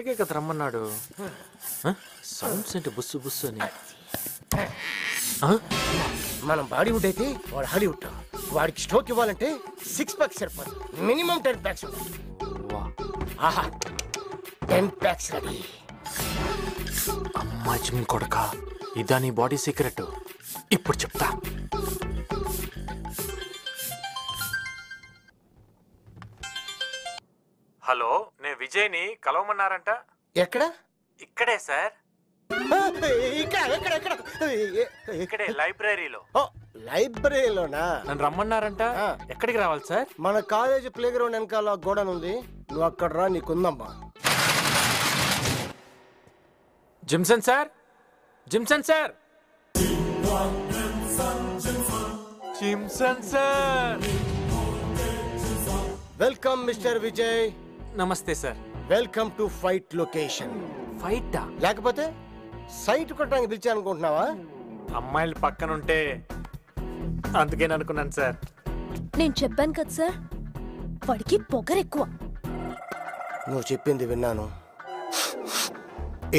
ఇక్కడికే కదా రమ్మన్నాడు. సౌండ్స్ ఏంటి బుస్సు బుస్సు అని. మనం బాడీవుడ్ అయితే వాడు హాలీవుడ్. వాడికి స్ట్రోక్ ఇవ్వాలంటే 6 packs సరిపోదు, మినిమం 10 packs. ఆహా 10 packs రెడీ. అమ్మా జిమ్ కొడక, ఇదా నీ బాడీ సీక్రెట్? ఇప్పుడు చెప్తా. హలో, నేను విజయ్ని కలవమన్నారంట. ఎక్కడ? ఇక్కడే సార్, ఇక్కడ ఇక్కడే లైబ్రరీలో. లైబ్రరీలోనా? నన్ను రమ్మన్నారంట. ఎక్కడికి రావాలి సార్? మన కాలేజ్ ప్లే గ్రౌండ్ వెనకాల గోడన్ ఉంది, నువ్వు అక్కడ రా, నీకుందమ్మా. Jimson sir, Jimson sir, Jimson sir. Welcome mister Vijay. నమస్తే sir. Welcome to fight location. ఫైటా? లేకపోతే సైట్ కొట్టడానికి పిలిచాను అనుకుంటున్నావా? అమ్మాయిలు పక్కన ఉంటే అందుకే అనుకున్నాను సార్. నేను చెప్పాను కదా సార్, వాడికి పొగరెక్కువ. నువ్వు చెప్పింది విన్నాను,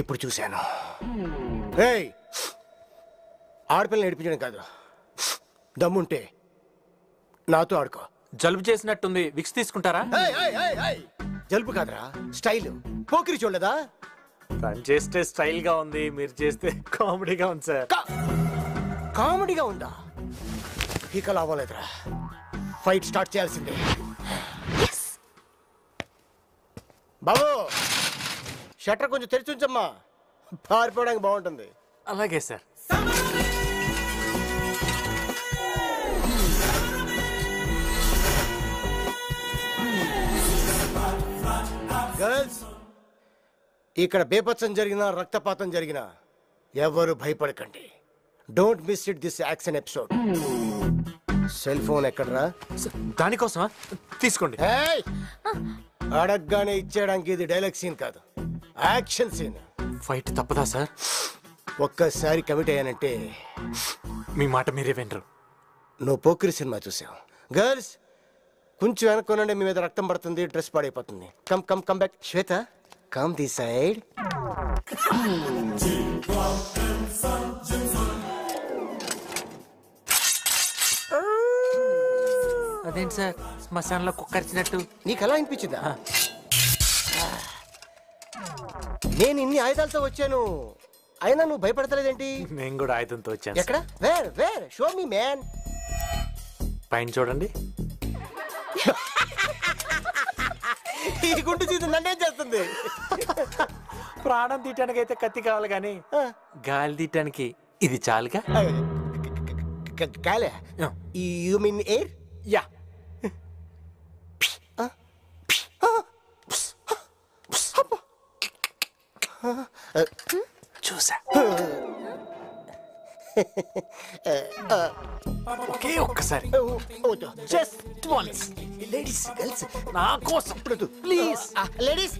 ఇప్పుడు చూశాను. ఆడపిల్లని నడిపించడం కాదు, దమ్ముంటే నాతో ఆడుకో. జలుబు చేసినట్టుంది, విక్స్ తీసుకుంటారా? జలుబు కాదురా, స్టైల్. పోకిరి చూడలేదా? తను చేస్తే స్టైల్ గా ఉంది, మీరు చేస్తే కామెడీగా ఉంది సార్. కామెడీగా ఉందా? ఇక లాభలేదురా, ఫైట్ స్టార్ట్ చేయాల్సిందే. బాబు షట్టర్ కొంచెం తెరిచి ఉంచమ్మా, పారిపోవడానికి బాగుంటుంది. అలాగే సార్. గర్ల్స్, ఇక్కడ బేపత్సం జరిగినా రక్తపాతం జరిగినా ఎవరు భయపడకండి. Don't miss it this action episode. Cell phone ఎక్కడరా? దానికోసమా? తీసుకోండి. అడగగానే ఇచ్చేయడానికి ఇది డైలాగ్ సీన్ కాదు, యాక్షన్ సీన్. ఫైట్ తప్పదా సార్? ఒక్కసారి కమిట్ అయ్యానంటే మీ మాట మీరే వినరు. నువ్వు పోకిరి సినిమా చూసావు. గర్ల్స్ కొంచెం వెనక్కునండి, మీ మీద రక్తం పడుతుంది, డ్రెస్ పాడైపోతుంది. Come come come back. Shweta, come the side. అదేంటి సార్ శ్మశానంలో కుక్కరిచినట్టు? నీకు అలా అనిపించిందా? నేను ఇన్ని ఆయుధాలతో వచ్చాను, అయినా నువ్వు భయపడతలేదేంటి? నేను కూడా ఆయుధంతో వచ్చాను. ఎక్కడ? Where where? Show me man. పైన చూడండి. ఈ గుండు చీత నన్నేం చేస్తుంది? ప్రాణం తీయటానికి అయితే కత్తి కావాలి, కానీ గాలి తీయటానికి ఇది చాలుగా. గాలి? You mean air? యా. చూసా. ఒకే ఒక్కసారి, జస్ట్ వన్స్. లేడీస్ గర్ల్స్ నా కోసం ప్లీజ్. లేడీస్,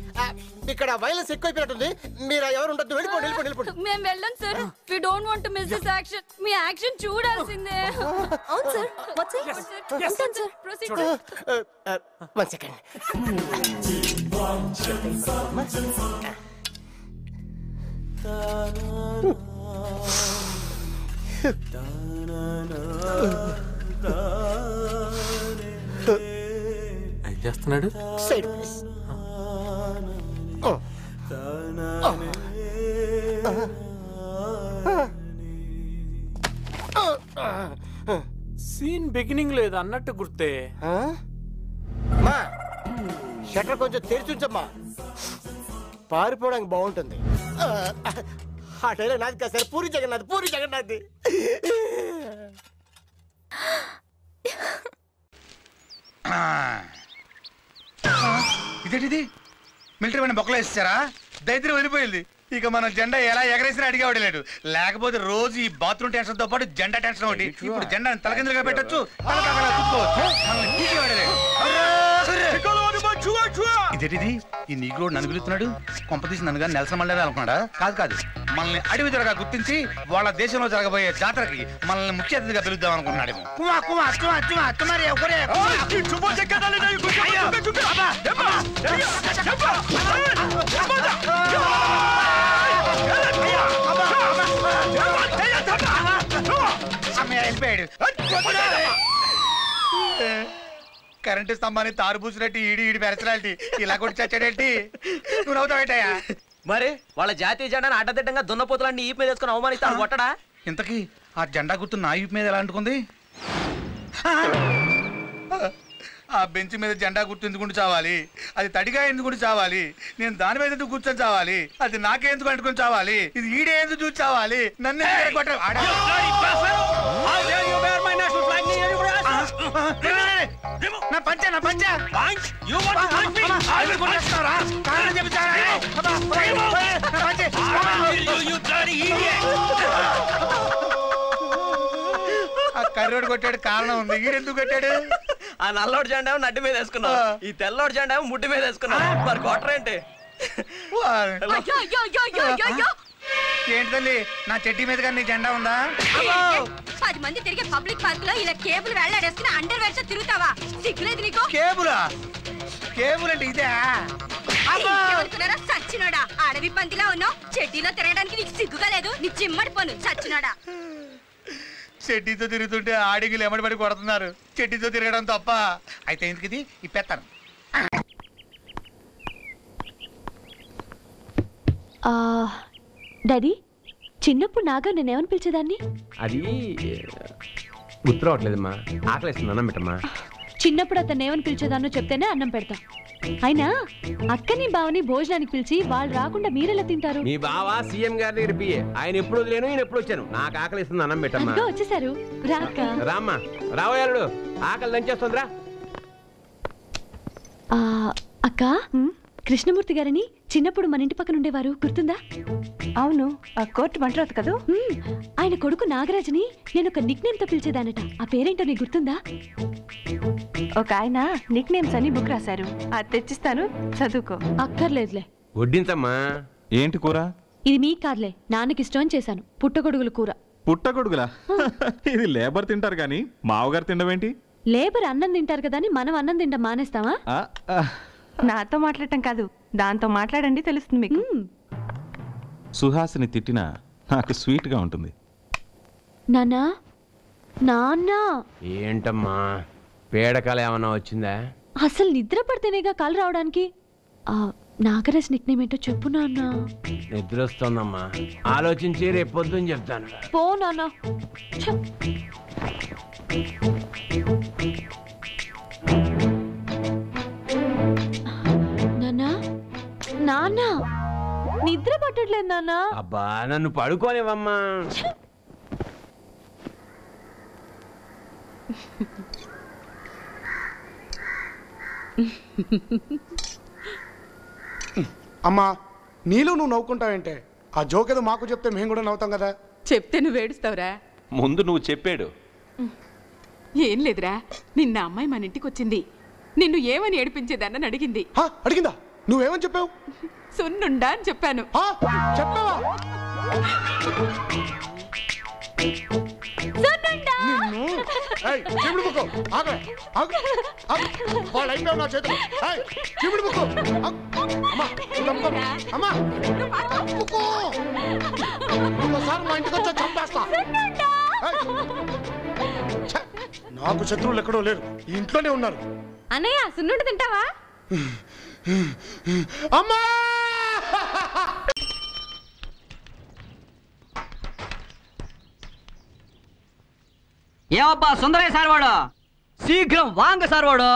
ఇక్కడ వైలెన్స్ ఎక్కువైపోయినట్టుంది, మీరు ఎవరు ఉండొద్దు, వెళ్ళిపోండి వెళ్ళిపోండి వెళ్ళిపోండి. మేము వెళ్ళం sir, we don't want to miss this action. మీ యాక్షన్ చూడాల్సిందే. అవును సార్, వాట్స్ ఇట్? ఉంటాను సార్, ప్రొసీడ్. 1 సెకండ్. ఏం చేస్తున్నాడు? Side please. సీన్ బిగినింగ్ లేదు అన్నట్టు గుర్తే. మా షట్టర్ కొంచెం తెరిచుంచమ్మా, పారిపోవడానికి బాగుంటుంది. ఆ డైలాగ్ నాది కాదు సార్, పూరి జగన్నాథ్, పూరి జగన్నాథ్. ఇదేంటిది? మిలిటరీ వాడిని బొక్కలు వేసేసారా? దైత్యం వెళ్ళిపోయింది. ఇక మన జెండా ఎలా ఎగరేసినా అడిగేవాడు లేడు. లేకపోతే రోజు ఈ బాత్రూమ్ టెన్షన్ తో పాటు జెండా టెన్షన్ ఒకటి. ఇప్పుడు జెండా తలకిందులుగా పెట్టచ్చు, ఇదేంటిది ఈ నీగ్రోడ్ నన్ను పిలుస్తున్నాడు కొంపతీసి నన్ను కానీ నెల్సన్ మండలి అనుకున్నాడా కాదు కాదు మనల్ని అడవి జరగా గుర్తించి వాళ్ళ దేశంలో జరగబోయే జాతరకి మనల్ని ముఖ్య అతిథిగా పిలుద్దాం అనుకున్నాడేమో కుమా కుమా చుమా చుమా తుమారి ఒకరే వెళ్ళిపోయాడు కరెంటు స్తంభాన్ని తారు పూసినట్టు ఈడి పెరచలాంటి ఇలా కొట్టి చచ్చాడేంటి నువ్వు నవ్వుతావేటయ్యా మరి వాళ్ళ జాతీయ జెండాను అడ్డదిడ్డంగా దున్నపోతులన్నీ ఈ మీద వేసుకుని అవమానిస్తాను కొట్టడా ఇంతకీ ఆ జెండా గుర్తు నా ఈపు మీద ఎలా అంటుకుంది ఆ బెంచ్ మీద జెండా గుర్తు ఎందుకు చావాలి అది తడిగా ఎందుకు చావాలి నేను దాని మీద ఎందుకు కూర్చొని చావాలి అది నాకే ఎందుకు అంటుకొని చావాలి ఇది ఈడే ఎందుకు చూసి చావాలి నన్ను నా పంచ నా పంచ ఆ కర్రోడు కొట్టాడు కారణం ఉంది ఈడెందుకు కొట్టాడు ఆ నల్లోడు జెండా నడ్డి మీద వేసుకున్నావు ఈ తెల్లోడు జెండా ముడ్డి మీద వేసుకున్నావు మరి కొట్టరేంటి ఏంటి తల్లి నా చెడ్డీ మీద కానీ జెండా ఉందా 10 మంది తిరిగే పబ్లిక్ పార్క్ లో ఇలా కేబుల్ వెళ్ళాడేసుకుని అండర్ వేర్స్ తిరుగుతావా సిగ్గులేదు నీకు కేబులా కేబుల్ అంటే ఇదే సచ్చినోడా అడవి పందిలా ఉన్నావు చెడ్డీలో తిరగడానికి నీకు సిగ్గుగా లేదు నీ చిమ్మడిపోను సచ్చినోడా చెడ్డీతో తిరుగుతుంటే ఆడిగిలు ఎమ్మడి కొడుతున్నారు చెడ్డీతో తిరగడం తప్ప అయితే ఎందుకు ఇది ఇప్పేస్తాను డాడీ చిన్నప్పుడు నాగా నేనేమని పిలిచేదాన్ని అది గుర్తు రావట్లేదమ్మా ఆకలిస్తుంది అన్నం పెట్టమ్మా చిన్నప్పుడు అతను ఏమని పిలిచేదాన్నో చెప్తేనే అన్నం పెడతా అయినా అక్కని బావని భోజనానికి పిలిచి వాళ్ళు రాకుండా మీరెలా తింటారు మీ బావ సీఎం గారి దగ్గర పియ్యే ఆయన ఎప్పుడు వదిలేను ఈయన ఎప్పుడు వచ్చాను నాకు ఆకలిస్తుంది అన్నం పెట్టమ్మా వచ్చేసారు రాక రామ్మా రావయాలుడు ఆకలి దంచేస్తుందిరా అక్క కృష్ణమూర్తి గారని చిన్నప్పుడు మన ఇంటి పక్కన ఉండేవారు గుర్తుందా అవును ఆ కోర్టు మంటరాదు కదా ఆయన కొడుకు నాగరాజుని నేను ఒక నిక్ నేమ్ తో పిలిచేదానట ఆ పేరేంటో నీకు గుర్తుందా ఒక ఆయన నిక్ నేమ్స్ అని బుక్ రాశారు అది తెచ్చిస్తాను చదువుకో అక్కర్లేదులే వడ్డించమ్మా ఏంటి కూర ఇది మీకు కాదులే నాన్నకి ఇష్టం అని చేశాను పుట్టగొడుగుల కూర పుట్టగొడుగులా ఇది లేబర్ తింటారు గాని మావగారు తినవేంటి లేబర్ అన్నం తింటారు కదా అని మనం అన్నం తింటాం మానేస్తావా నాతో మాట్లాడటం కాదు దాంతో మాట్లాడండి తెలుస్తుంది మీకు సుహాసిని తిట్టినా నాకు స్వీట్ గా ఉంటుంది నాన్నా నాన్న ఏంటమ్మా పేడకాల ఏమన్నా వచ్చిందా అసలు నిద్ర పడితేనేగా కాలు రావడానికి నాగరాజ్ నిక్ నేమ్ ఏంటో చెప్పు నాన్న నిద్ర వస్తుందమ్మా ఆలోచించి రేపు పొద్దున్న చెప్తాను పో నాన్న నాన్న నిద్ర పట్టట్లేదు నాన్న అబ్బా నన్ను పడుకోనివమ్మా అమ్మా నీలో నువ్వు నవ్వుకుంటావేంటే ఆ జోక్ ఏదో మాకు చెప్తే మేము కూడా నవ్వుతాం కదా చెప్తే నువ్వు ఏడుస్తావురా ముందు నువ్వు చెప్పాడు ఏం లేదురా నిన్న అమ్మాయి మన ఇంటికి వచ్చింది నిన్ను ఏమని ఏడిపించేదాన్ని అడిగింది అడిగిందా నువ్వేమని చెప్పావు సున్నుండా అని చెప్పాను చెప్పావా వాళ్ళు అయిపోయావు నా చేతులు చిమిడి ముక్కు అమ్మా ఇంకోసారి మా ఇంటికి వచ్చా చంపేస్తా నాకు శత్రువులు ఎక్కడో లేరు ఇంట్లోనే ఉన్నారు అన్నయ్య సున్నుండి తింటావా అమ్మా ఏమబ్బా సుందరయ్య సార్ వాడు శీఘ్రం వాంగ సార్ వాడు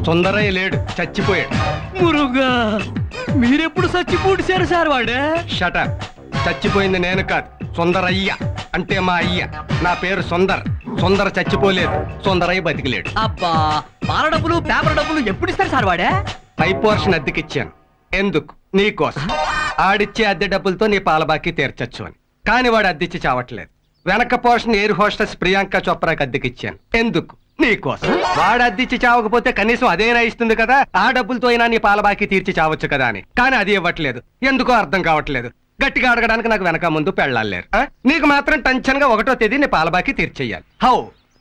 సుందరయ్య లేడు చచ్చిపోయాడు మురుగా మీరెప్పుడు చచ్చిపూడిశారు సార్ వాడు షటప్ చచ్చిపోయింది నేను కాదు సుందరయ్య అంటే మా అయ్య నా పేరు సుందర్ సుందర చచ్చిపోలేదు సుందరయ్య బతికిలేడు అబ్బా పాల డబ్బులు పేపర్ డబ్బులు ఎప్పుడు ఇస్తారు సార్ వాడే పై పోర్షన్ అద్దెకిచ్చాను ఎందుకు నీకోసం ఆడిచ్చే అద్దె డబ్బులతో నీ పాల బాకీ తీర్చచ్చు అని కానీ వాడు అద్దెచ్చి చావట్లేదు వెనక పోర్షన్ ఎయిర్ హోస్టెస్ ప్రియాంక చోప్రాకి అద్దెకిచ్చాను ఎందుకు నీకోసం. వాడు అద్దిచ్చి చావకపోతే కనీసం అదేనా ఇస్తుంది కదా, ఆ డబ్బులతో అయినా నీ పాల బాకీ తీర్చి చావచ్చు కదా అని. కానీ అది ఇవ్వట్లేదు, ఎందుకో అర్థం కావట్లేదు. గట్టిగా అడగడానికి నాకు వెనక ముందు పెళ్ళాలేరు. నీకు మాత్రం టెన్షన్ గా 1వ తేదీ నీ పాల బాకీ తీర్చేయాలి. హౌ,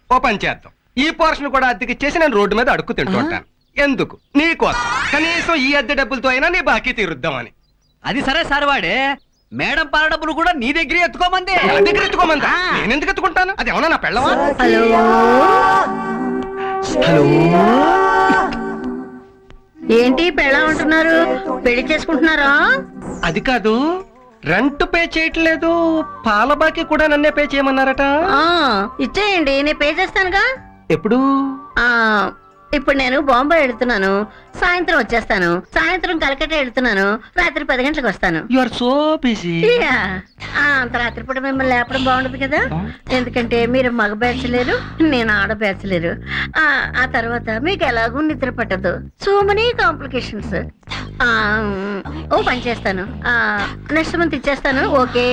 ఓ పని చేద్దాం, ఈ పోర్షన్ కూడా అద్దెకిచ్చేసి నేను రోడ్డు మీద అడుక్కు తింటూ ఉంటాను. ఎందుకు? నీకోసం. కనీసం ఈ అద్దె డబ్బులతో అయినా నీ బాకీ తీరుద్దామని. అది సరే సార్, వాడే మేడం పాల డబ్బులు కూడా నీ దగ్గర ఎత్తుకోమంది. నా దగ్గర ఎత్తుకోమందా? నేనెందుకు ఎత్తుకుంటాను? అది ఏమన్నా నా పెళ్ళవా? హలో, ఏంటి పెళ్ళ ఉంటున్నారు? పెళ్లి చేసుకుంటున్నారా? అది కాదు, రెంట్ పే చేయట్లేదు, పాల బాకీ కూడా నన్నే పే చేయమన్నారట. ఇచ్చేయండి, నేను పే చేస్తానుగా. ఎప్పుడు? ఇప్పుడు నేను బాంబే వెళ్తున్నాను, సాయంత్రం వచ్చేస్తాను. సాయంత్రం కలకత్తా వెళ్తున్నాను, రాత్రి 10 గంటలకు వస్తాను. You are so busy. అంత రాత్రిపూట మిమ్మల్ని లేపడం బాగుండదు కదా, ఎందుకంటే మీరు మగ బ్యాచలేరు, నేను ఆడ బ్యాచలేరు. ఆ తర్వాత మీకు ఎలాగూ నిద్ర పట్టదు. So many complications. ఓ పని చేస్తాను, నెక్స్ట్ మంత్ ఇచ్చేస్తాను. Okay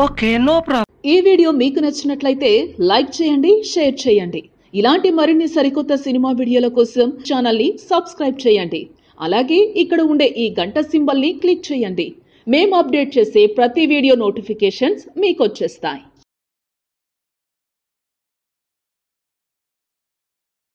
okay, no problem. ఈ వీడియో మీకు నచ్చినట్లయితే లైక్ చేయండి, షేర్ చేయండి. ఇలాంటి మరిన్ని సరికొత్త సినిమా వీడియోల కోసం ఛానల్ ని సబ్స్క్రైబ్ చేయండి. అలాగే ఇక్కడ ఉండే ఈ గంట సింబల్ ని క్లిక్ చేయండి. మేము అప్డేట్ చేసే ప్రతి వీడియో నోటిఫికేషన్స్ మీకు వచ్చేస్తాయి.